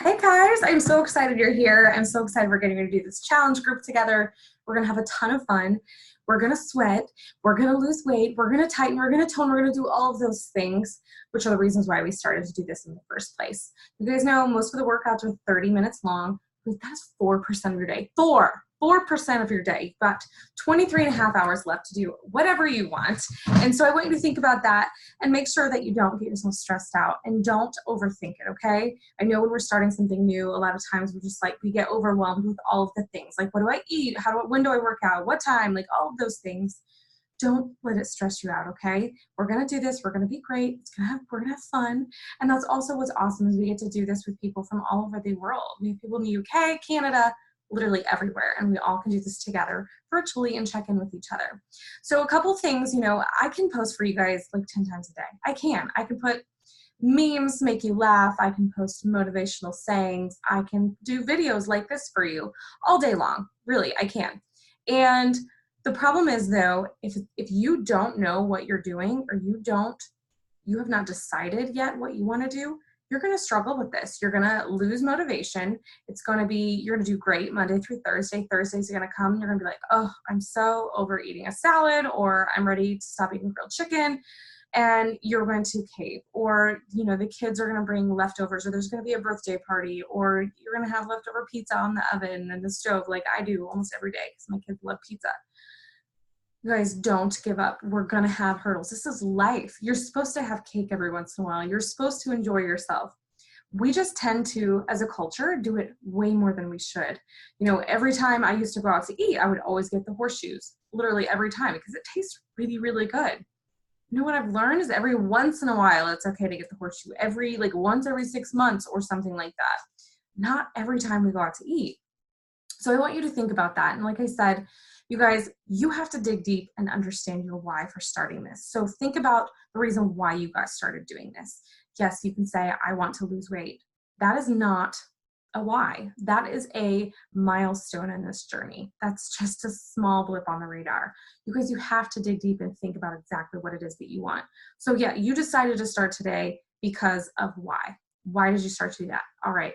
Hey guys, I'm so excited you're here. I'm so excited we're getting to do this challenge group together. We're gonna have a ton of fun. We're gonna sweat, we're gonna lose weight, we're gonna tighten, we're gonna tone, we're gonna do all of those things, which are the reasons why we started to do this in the first place. You guys know most of the workouts are 30 minutes long, but that's 4% of your day. 4% of your day. You've got 23 and a half hours left to do whatever you want. And so I want you to think about that and make sure that you don't get yourself stressed out and don't overthink it, okay? I know when we're starting something new, a lot of times we get overwhelmed with all of the things. Like, what do I eat? When do I work out? What time? Like all of those things. Don't let it stress you out, okay? We're gonna do this, we're gonna be great, we're gonna have fun. And that's also what's awesome is we get to do this with people from all over the world. We have people in the UK, Canada, literally everywhere, and we all can do this together virtually and check in with each other. So a couple things, I can post for you guys like 10 times a day. I can put memes, make you laugh. I can post motivational sayings. I can do videos like this for you all day long. Really, I can. And the problem is though, if you don't know what you're doing or you have not decided yet what you want to do, you're going to struggle with this. You're going to lose motivation. You're going to do great Monday through Thursday. Thursdays are going to come and you're going to be like, oh, I'm so over eating a salad, or I'm ready to stop eating grilled chicken. And you're going to cave, or, the kids are going to bring leftovers, or there's going to be a birthday party, or you're going to have leftover pizza on the oven and the stove like I do almost every day because my kids love pizza. You guys, don't give up. We're going to have hurdles. This is life. You're supposed to have cake every once in a while. You're supposed to enjoy yourself. We just tend to, as a culture, do it way more than we should. Every time I used to go out to eat, I would always get the horseshoes, literally every time, because it tastes really, really good. What I've learned is every once in a while, it's okay to get the horseshoe, once every 6 months or something like that. Not every time we go out to eat. So I want you to think about that. And like I said, you guys, you have to dig deep and understand your why for starting this. So think about the reason why you guys started doing this. Yes, you can say, I want to lose weight. That is not a why. That is a milestone in this journey. That's just a small blip on the radar. You guys, you have to dig deep and think about exactly what it is that you want. So yeah, you decided to start today because of why. Why did you start to do that? All right.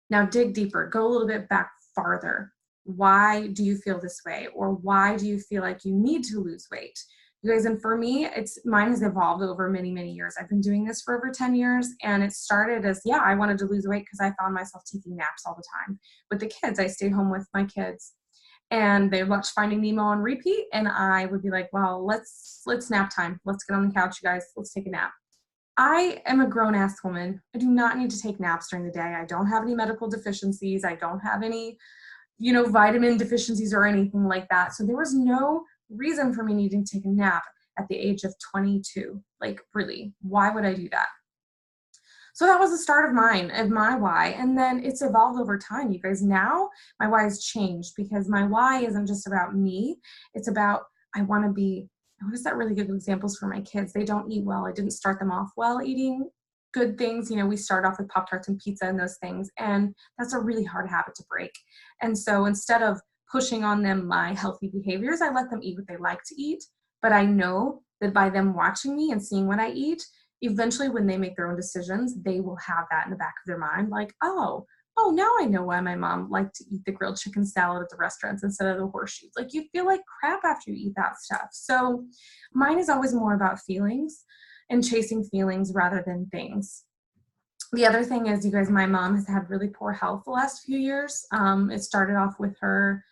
Now dig deeper. Go a little bit back farther. Why do you feel this way? Or why do you feel like you need to lose weight? You guys, and for me, mine has evolved over many, many years. I've been doing this for over 10 years, and it started as, I wanted to lose weight because I found myself taking naps all the time. With the kids, I stayed home with my kids, and they watched Finding Nemo on repeat, and I would be like, well, let's nap time. Let's get on the couch, you guys. Let's take a nap. I am a grown-ass woman. I do not need to take naps during the day. I don't have any medical deficiencies. I don't have any vitamin deficiencies or anything like that. So there was no reason for me needing to take a nap at the age of 22. Like, really, why would I do that? So that was the start of my why. And then it's evolved over time. You guys, now my why has changed because my why isn't just about me. It's about, I want to set really good examples for my kids. They don't eat well. I didn't start them off well eating good things. We start off with Pop-Tarts and pizza and those things. And that's a really hard habit to break. And so instead of pushing on them my healthy behaviors, I let them eat what they like to eat. But I know that by them watching me and seeing what I eat, eventually when they make their own decisions, they will have that in the back of their mind. Like, oh, now I know why my mom liked to eat the grilled chicken salad at the restaurants instead of the horseshoes. Like, you feel like crap after you eat that stuff. So mine is always more about feelings and chasing feelings rather than things. The other thing is, you guys, my mom has had really poor health the last few years. It started off with her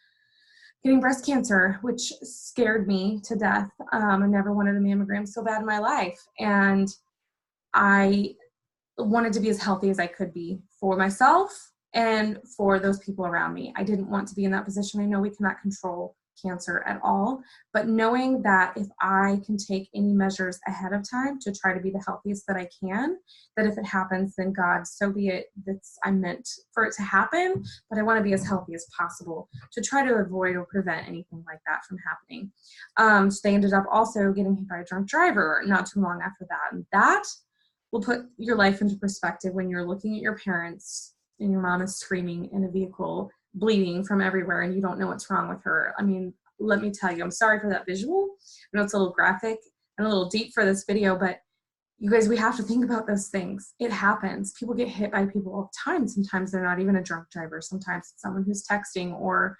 getting breast cancer, which scared me to death. I never wanted a mammogram so bad in my life. And I wanted to be as healthy as I could be for myself and for those people around me. I didn't want to be in that position. I know we cannot control cancer at all, but knowing that if I can take any measures ahead of time to try to be the healthiest that I can, that if it happens, then God, so be it. I'm meant for it to happen, but I want to be as healthy as possible to try to avoid or prevent anything like that from happening. So they ended up also getting hit by a drunk driver not too long after that. And that will put your life into perspective when you're looking at your parents and your mom is screaming in a vehicle, bleeding from everywhere, and you don't know what's wrong with her. I mean, let me tell you, I'm sorry for that visual. I know it's a little graphic and a little deep for this video, but You guys, we have to think about those things. It happens. People get hit by people all the time. Sometimes they're not even a drunk driver. Sometimes it's someone who's texting or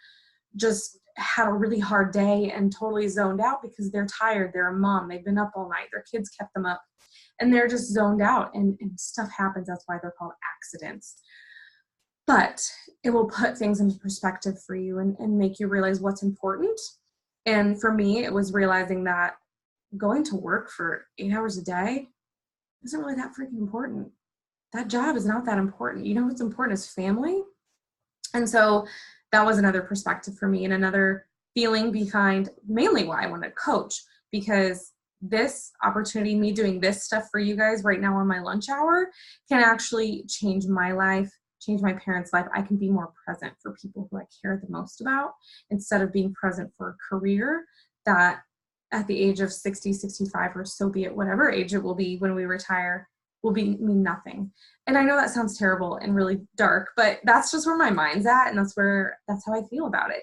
just had a really hard day and totally zoned out because they're tired. They're a mom. They've been up all night. Their kids kept them up and they're just zoned out, and stuff happens. That's why they're called accidents. But it will put things into perspective for you and make you realize what's important. And for me, it was realizing that going to work for 8 hours a day isn't really that freaking important. That job is not that important. You know what's important is family. And so that was another perspective for me, and another feeling behind mainly why I wanted to coach, because this opportunity, me doing this stuff for you guys right now on my lunch hour, can actually change my life, change my parents' life. I can be more present for people who I care the most about, instead of being present for a career that at the age of 60, 65, or so be it, whatever age it will be when we retire, will mean nothing. And I know that sounds terrible and really dark, but that's just where my mind's at, and that's how I feel about it.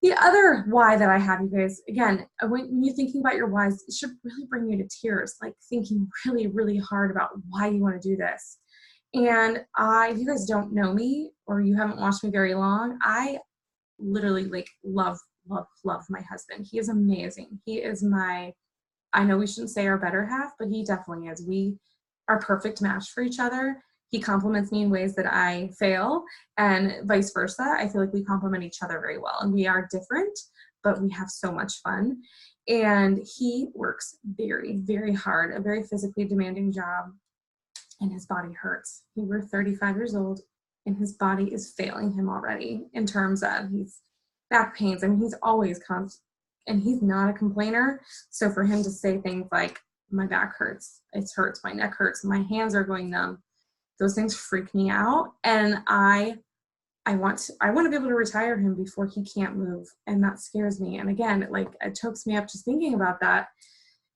The other why that I have, you guys, again, when you're thinking about your whys, it should really bring you to tears, like thinking really, really hard about why you want to do this. And if you guys don't know me or you haven't watched me very long, I literally love my husband. He is amazing. He is I know we shouldn't say our better half, but he definitely is. We are a perfect match for each other. He compliments me in ways that I fail, and vice versa. I feel like we complement each other very well, and we are different, but we have so much fun. And he works very, very hard, a very physically demanding job, and his body hurts. We're 35 years old, and his body is failing him already in terms of he's back pains. I mean, he's always constant, and he's not a complainer. So for him to say things like, my back hurts, it hurts, my neck hurts, my hands are going numb, those things freak me out. And I want to be able to retire him before he can't move. And that scares me. And again, it chokes me up just thinking about that,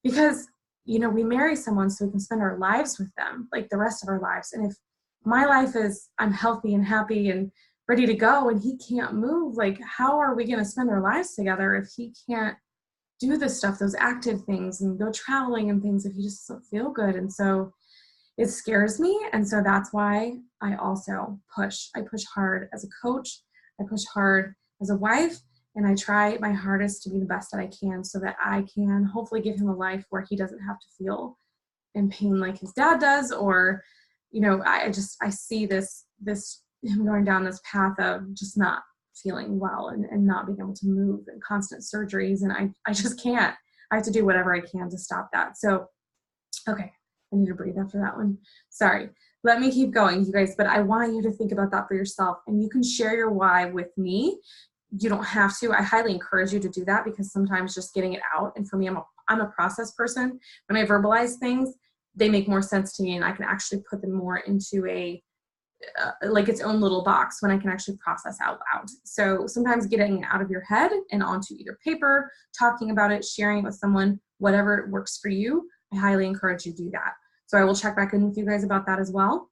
because, we marry someone so we can spend our lives with them, like the rest of our lives. And if my life is, I'm healthy and happy and ready to go, and he can't move, how are we going to spend our lives together if he can't do this stuff, those active things, and go traveling and things, if he just doesn't feel good? And so it scares me. And so that's why I also push. I push hard as a coach. I push hard as a wife. And I try my hardest to be the best that I can, so that I can hopefully give him a life where he doesn't have to feel in pain like his dad does. Or, I see this him going down this path of just not feeling well and not being able to move, and constant surgeries. And I just can't. I have to do whatever I can to stop that. So, okay. I need to breathe after that one. Sorry. Let me keep going, you guys, but I want you to think about that for yourself, and you can share your why with me. You don't have to. I highly encourage you to do that, because sometimes just getting it out, and for me, I'm a process person. When I verbalize things, they make more sense to me, and I can actually put them more into its own little box when I can actually process out loud. So sometimes getting it out of your head and onto either paper, talking about it, sharing it with someone, whatever works for you, I highly encourage you to do that. So I will check back in with you guys about that as well,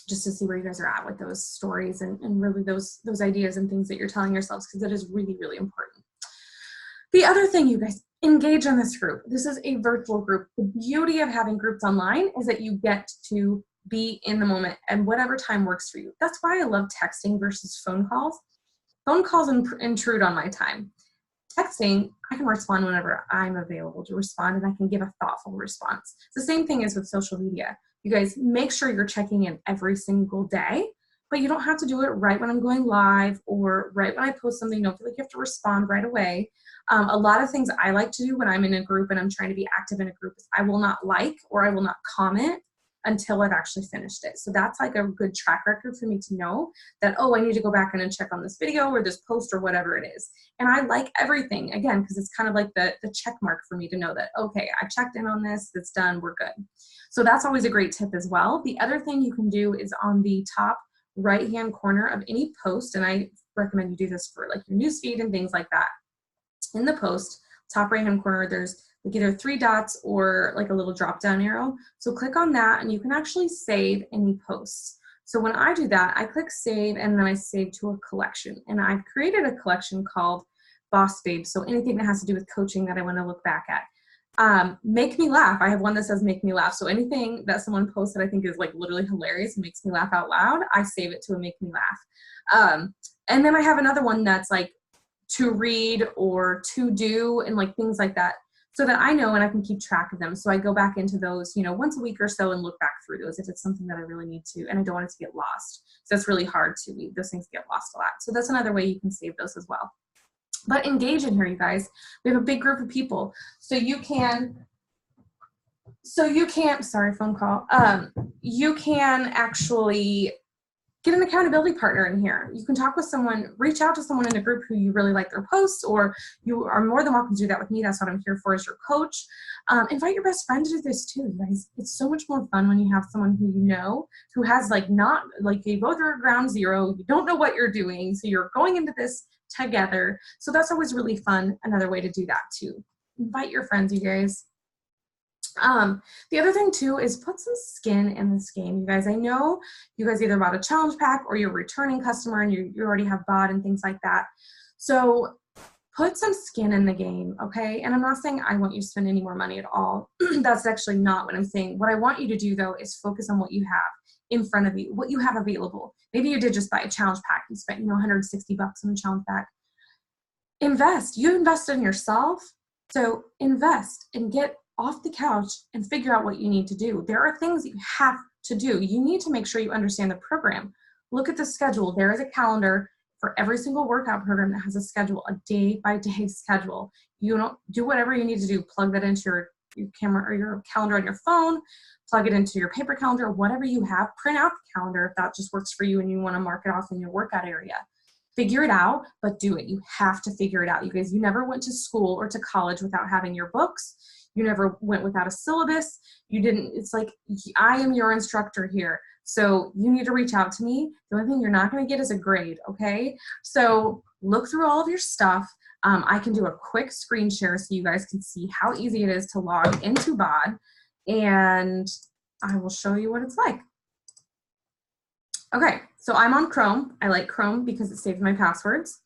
just to see where you guys are at with those stories and really those ideas and things that you're telling yourselves, because it is really, really important. The other thing, you guys, engage in this group. This is a virtual group. The beauty of having groups online is that you get to be in the moment and whatever time works for you. That's why I love texting versus phone calls. Phone calls intrude on my time. Texting, I can respond whenever I'm available to respond, and I can give a thoughtful response. It's the same thing as with social media. You guys, make sure you're checking in every single day, but you don't have to do it right when I'm going live or right when I post something. Don't feel like you have to respond right away. A lot of things I like to do when I'm in a group and I'm trying to be active in a group is I will not like or I will not comment until I've actually finished it. So that's like a good track record for me to know that, I need to go back in and check on this video or this post or whatever it is. And I like everything, again, because it's kind of like the check mark for me to know that, okay, I checked in on this, it's done, we're good. So that's always a great tip as well. The other thing you can do is on the top right-hand corner of any post, and I recommend you do this for like your newsfeed and things like that. In the post, top right-hand corner, there's like either 3 dots or like a little drop-down arrow. So click on that, and you can actually save any posts. So when I do that, I click save, and then I save to a collection. And I've created a collection called Boss Babe. So anything that has to do with coaching that I want to look back at. Make me laugh. I have one that says make me laugh. So anything that someone posts that I think is like literally hilarious and makes me laugh out loud, I save it to a make me laugh. And then I have another one that's like to read or to do and like things like that, so that I know and I can keep track of them. So I go back into those, you know, once a week or so and look back through those if it's something that I really need to, and I don't want it to get lost. So that's really hard to read. Those things get lost a lot. So that's another way you can save those as well. But engage in here, you guys. We have a big group of people. So you can, sorry, phone call. You can actually get an accountability partner in here. You can talk with someone, reach out to someone in a group who you really like their posts, or you are more than welcome to do that with me. That's what I'm here for, as your coach. Invite your best friend to do this too, you guys. It's so much more fun when you have someone who you know, who has like not, like you both are at ground zero, you don't know what you're doing, so you're going into this together. So that's always really fun. Another way to do that too. Invite your friends, you guys. The other thing too is put some skin in this game, you guys. I know you guys either bought a challenge pack or you're a returning customer and you already have bought and things like that. So put some skin in the game, okay? And I'm not saying I want you to spend any more money at all. That's actually not what I'm saying. What I want you to do though is focus on what you have in front of you, what you have available. Maybe you did just buy a challenge pack. You spent, you know, 160 bucks on a challenge pack. Invest. You invested in yourself. So invest and get off the couch and figure out what you need to do. There are things that you have to do. You need to make sure you understand the program. Look at the schedule. There is a calendar for every single workout program that has a schedule, a day-by-day schedule. You don't do whatever you need to do. Plug that into your camera or your calendar on your phone. Plug it into your paper calendar, whatever you have. Print out the calendar if that just works for you and you want to mark it off in your workout area. Figure it out, but do it. You have to figure it out. You guys, you never went to school or to college without having your books. You never went without a syllabus. You didn't, it's like, I am your instructor here. So you need to reach out to me. The only thing you're not going to get is a grade, okay? So look through all of your stuff. I can do a quick screen share so you guys can see how easy it is to log into BOD, and I will show you what it's like. Okay, so I'm on Chrome. I like Chrome because it saves my passwords.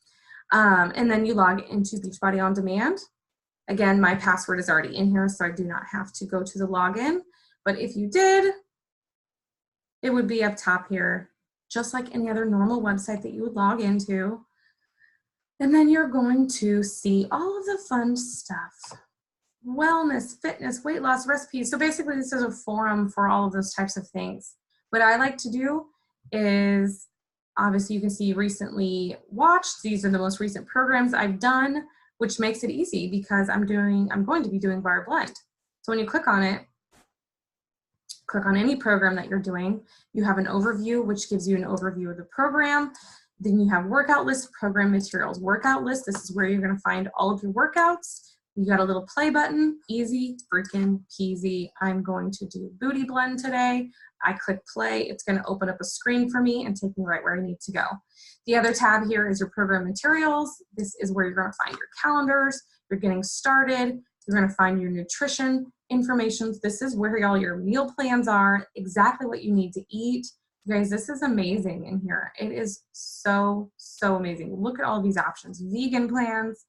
And then you log into Beachbody On Demand. Again, my password is already in here, so I do not have to go to the login. But if you did, it would be up top here, just like any other normal website that you would log into. And then you're going to see all of the fun stuff. Wellness, fitness, weight loss, recipes. So basically this is a forum for all of those types of things. What I like to do is, obviously you can see recently watched. These are the most recent programs I've done, which makes it easy because I'm going to be doing Bar Blend. So when you click on it, click on any program that you're doing, you have an overview, which gives you an overview of the program. Then you have workout list, program materials. Workout list, this is where you're gonna find all of your workouts. You got a little play button, easy freaking peasy. I'm going to do booty blend today. I click play, it's gonna open up a screen for me and take me right where I need to go. The other tab here is your program materials. This is where you're gonna find your calendars, you're getting started, you're gonna find your nutrition information. This is where all your meal plans are, exactly what you need to eat. You guys, this is amazing in here. It is so, so amazing. Look at all these options. Vegan plans.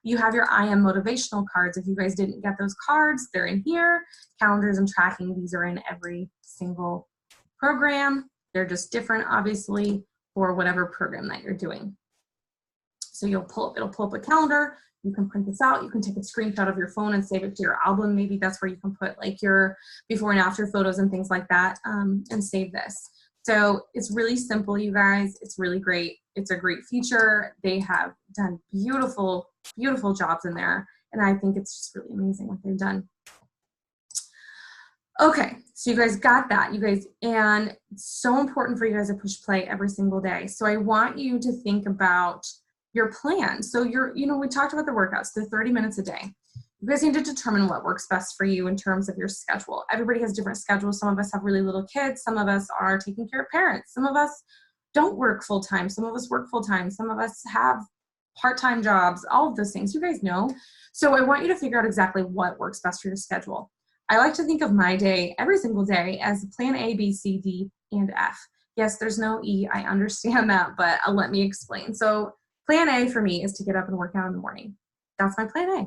You have your I Am motivational cards. If you guys didn't get those cards, they're in here. Calendars and tracking, these are in every single program. They're just different, obviously, for whatever program that you're doing. So it'll pull up a calendar. You can print this out. You can take a screenshot of your phone and save it to your album. Maybe that's where you can put like your before and after photos and things like that, and save this. So it's really simple, you guys. It's really great. It's a great feature. They have done beautiful, beautiful jobs in there. And I think it's just really amazing what they've done. Okay, so you guys got that, you guys, and it's so important for you guys to push play every single day. So I want you to think about your plan. So we talked about the workouts, the 30 minutes a day. You guys need to determine what works best for you in terms of your schedule. Everybody has different schedules. Some of us have really little kids. Some of us are taking care of parents. Some of us don't work full-time. Some of us work full-time. Some of us have part-time jobs, all of those things. You guys know. So I want you to figure out exactly what works best for your schedule. I like to think of my day, every single day, as plan A, B, C, D, and F. Yes, there's no E. I understand that, but let me explain. So plan A for me is to get up and work out in the morning. That's my plan A.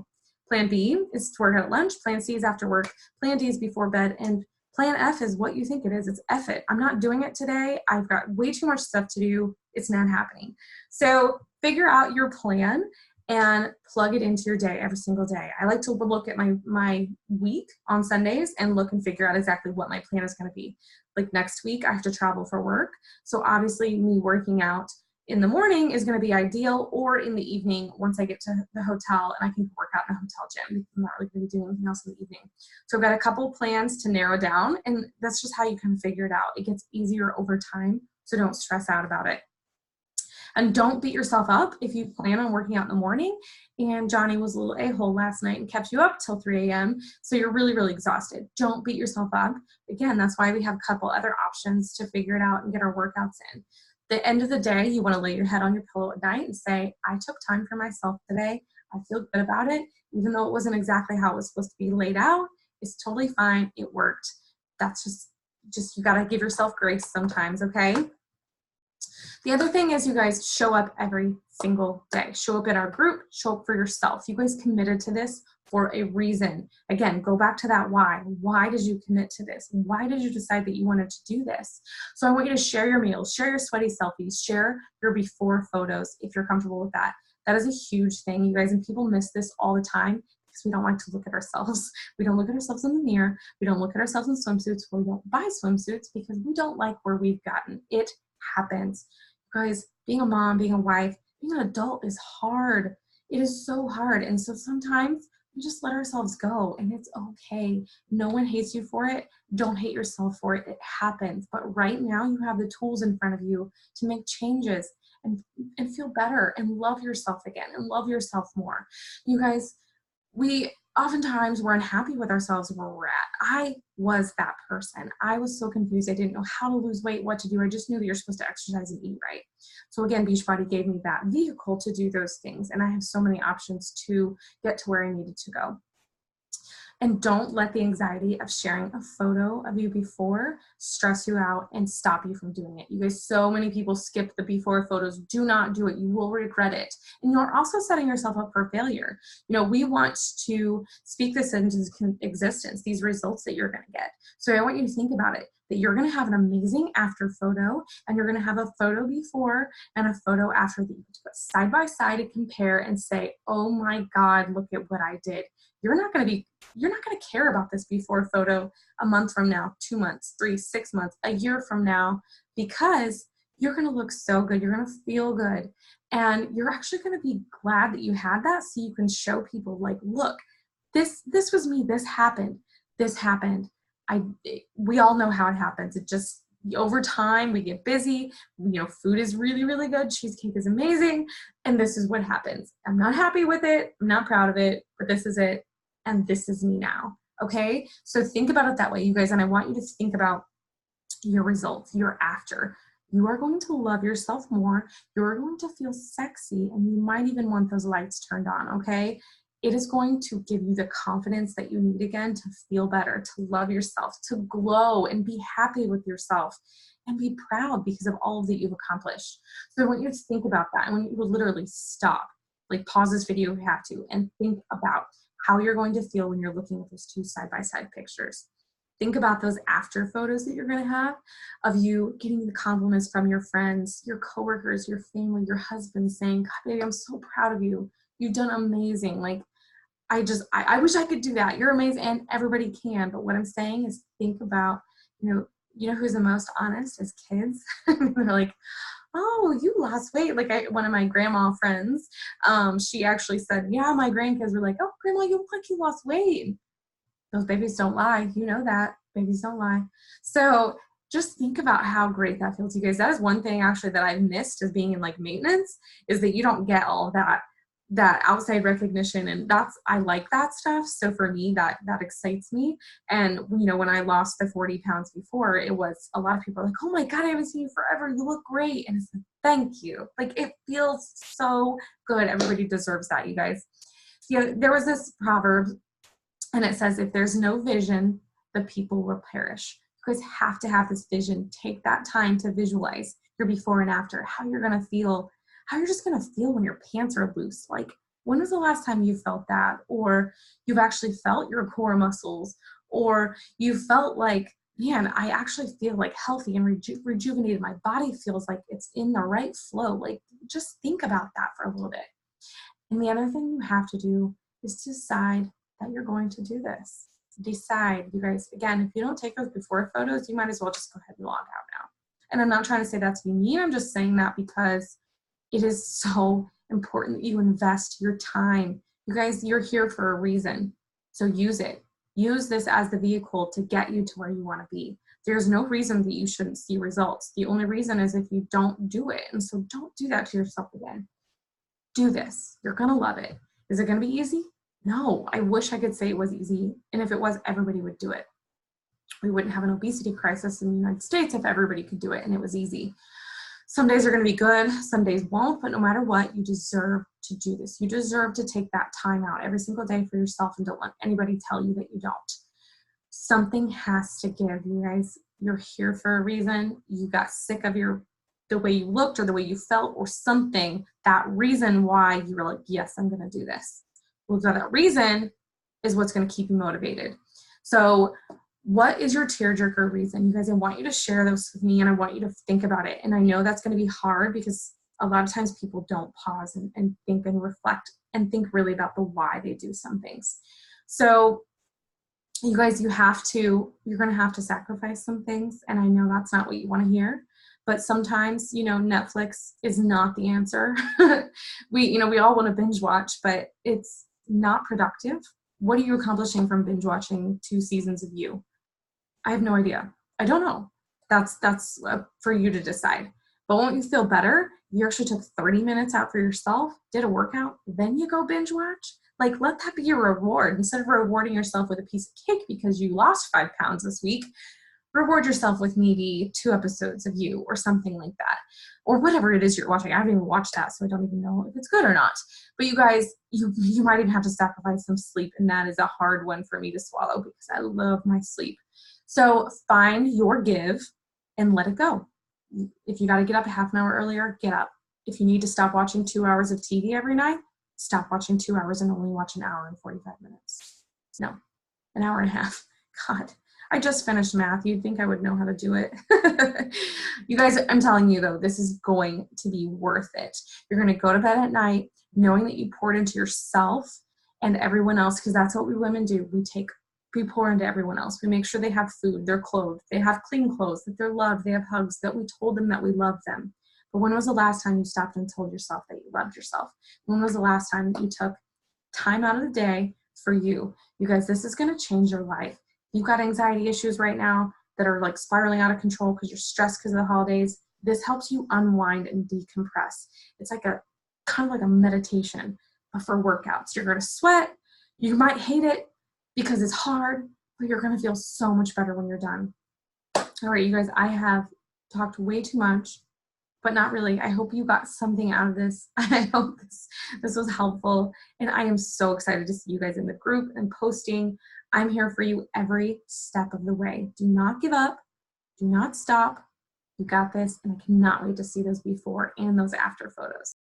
Plan B is to work out at lunch. Plan C is after work. Plan D is before bed. And Plan F is what you think it is. It's F it. I'm not doing it today. I've got way too much stuff to do. It's not happening. So figure out your plan and plug it into your day every single day. I like to look at my week on Sundays and look and figure out exactly what my plan is going to be. Like next week, I have to travel for work. So obviously me working out in the morning is going to be ideal, or in the evening once I get to the hotel and I can work out in a hotel gym because I'm not really going to be doing anything else in the evening. So I've got a couple plans to narrow down, and that's just how you can figure it out. It gets easier over time, so don't stress out about it. And don't beat yourself up if you plan on working out in the morning and Johnny was a little a-hole last night and kept you up till 3 a.m. So you're really, really exhausted. Don't beat yourself up. Again, that's why we have a couple other options to figure it out and get our workouts in. The end of the day, you want to lay your head on your pillow at night and say, I took time for myself today. I feel good about it. Even though it wasn't exactly how it was supposed to be laid out, it's totally fine. It worked. That's just you got to give yourself grace sometimes, okay? The other thing is, you guys show up every single day. Show up in our group, show up for yourself. You guys committed to this for a reason. Again, go back to that why. Why did you commit to this? Why did you decide that you wanted to do this? So I want you to share your meals, share your sweaty selfies, share your before photos if you're comfortable with that. That is a huge thing, you guys, and people miss this all the time because we don't like to look at ourselves. We don't look at ourselves in the mirror. We don't look at ourselves in swimsuits. We don't buy swimsuits because we don't like where we've gotten. It happens. Guys, being a mom, being a wife, being an adult is hard. It is so hard. And so sometimes we just let ourselves go, and it's okay. No one hates you for it. Don't hate yourself for it. It happens. But right now you have the tools in front of you to make changes and feel better and love yourself again and love yourself more. You guys, we oftentimes we're unhappy with ourselves where we're at. I was that person. I was so confused. I didn't know how to lose weight, what to do. I just knew that you're supposed to exercise and eat right. So again, Beachbody gave me that vehicle to do those things. And I have so many options to get to where I needed to go. And don't let the anxiety of sharing a photo of you before stress you out and stop you from doing it. You guys, so many people skip the before photos. Do not do it. You will regret it. And you're also setting yourself up for failure. You know, we want to speak this into existence, these results that you're going to get. So I want you to think about it, that you're going to have an amazing after photo, and you're going to have a photo before and a photo after that you can put side by side to compare and say, oh my God, look at what I did. You're not going to care about this before photo a month from now, 2 months, 3, 6 months, a year from now, because you're going to look so good. You're going to feel good. And you're actually going to be glad that you had that, so you can show people, like, look, this was me. This happened. This happened. We all know how it happens. It just, over time, we get busy. You know, food is really, really good. Cheesecake is amazing. And this is what happens. I'm not happy with it. I'm not proud of it, but this is it. And this is me now. Okay. So think about it that way, you guys. And I want you to think about your results, your after. You are going to love yourself more. You're going to feel sexy, and you might even want those lights turned on. Okay. It is going to give you the confidence that you need again to feel better, to love yourself, to glow and be happy with yourself and be proud because of all that you've accomplished. So I want you to think about that. I want you to literally stop, like pause this video if you have to, and think about how you're going to feel when you're looking at those two side-by-side pictures. Think about those after photos that you're going to have of you getting the compliments from your friends, your coworkers, your family, your husband saying, God, baby, I'm so proud of you. You've done amazing. Like, I wish I could do that. You're amazing, and everybody can. But what I'm saying is, think about, you know who's the most honest is kids. They're like, oh, you lost weight. Like one of my grandma friends, she actually said, yeah, my grandkids were like, oh, grandma, you look like you lost weight. Those babies don't lie. You know that. Babies don't lie. So just think about how great that feels, you guys. That is one thing actually that I've missed as being in like maintenance, is that you don't get all of that outside recognition, and I like that stuff. So for me, that excites me. And you know, when I lost the 40 pounds before, it was a lot of people like, oh my God, I haven't seen you forever. You look great. And it's like, thank you. Like, it feels so good. Everybody deserves that, you guys. There was this proverb, and it says, if there's no vision, the people will perish. You guys have to have this vision. Take that time to visualize your before and after, how you're going to feel, how you're just going to feel when your pants are loose. Like, When was the last time you felt that? Or you've actually felt your core muscles, or you felt like, man, I actually feel like healthy and rejuvenated. My body feels like it's in the right flow. Like, just think about that for a little bit. And the other thing you have to do is decide that you're going to do this. Decide, you guys. Again, if you don't take those before photos, you might as well just go ahead and log out now. And I'm not trying to say that to be mean. I'm just saying that because it is so important that you invest your time. You guys, you're here for a reason. So use it. Use this as the vehicle to get you to where you want to be. There's no reason that you shouldn't see results. The only reason is if you don't do it. And so don't do that to yourself again. Do this. You're going to love it. Is it going to be easy? No. I wish I could say it was easy. And if it was, everybody would do it. We wouldn't have an obesity crisis in the United States if everybody could do it and it was easy. Some days are going to be good, some days won't, but no matter what, you deserve to do this. You deserve to take that time out every single day for yourself, and don't let anybody tell you that you don't. Something has to give, you guys. You're here for a reason. You got sick of the way you looked or the way you felt or something. That reason why you were like, yes, I'm going to do this. Well, that reason is what's going to keep you motivated. So what is your tearjerker reason? You guys, I want you to share those with me, and I want you to think about it. And I know that's going to be hard because a lot of times people don't pause and think and reflect and think really about the why they do some things. So you guys, you're going to have to sacrifice some things. And I know that's not what you want to hear, but sometimes, Netflix is not the answer. We all want to binge watch, but it's not productive. What are you accomplishing from binge watching 2 seasons of You? I have no idea. I don't know. That's for you to decide. But won't you feel better? You actually took 30 minutes out for yourself, did a workout, then you go binge watch. Like, let that be your reward. Instead of rewarding yourself with a piece of cake because you lost 5 pounds this week, reward yourself with maybe 2 episodes of You or something like that. Or whatever it is you're watching. I haven't even watched that, so I don't even know if it's good or not. But you guys, you might even have to sacrifice some sleep, and that is a hard one for me to swallow because I love my sleep. So find your give and let it go. If you got to get up a half an hour earlier, get up. If you need to stop watching 2 hours of TV every night, stop watching 2 hours and only watch an hour and 45 minutes. No, an hour and a half. God, I just finished math. You'd think I would know how to do it. You guys, I'm telling you though, this is going to be worth it. You're going to go to bed at night knowing that you poured into yourself and everyone else, because that's what we women do. We pour into everyone else. We make sure they have food, they're clothed, they have clean clothes, that they're loved, they have hugs, that we told them that we love them. But when was the last time you stopped and told yourself that you loved yourself? When was the last time that you took time out of the day for you? You guys, this is going to change your life. You've got anxiety issues right now that are like spiraling out of control because you're stressed because of the holidays. This helps you unwind and decompress. It's like a kind of like a meditation for workouts. You're going to sweat. You might hate it because it's hard, but you're going to feel so much better when you're done. All right, you guys, I have talked way too much, but not really. I hope you got something out of this. I hope this was helpful, and I am so excited to see you guys in the group and posting. I'm here for you every step of the way. Do not give up. Do not stop. You got this, and I cannot wait to see those before and those after photos.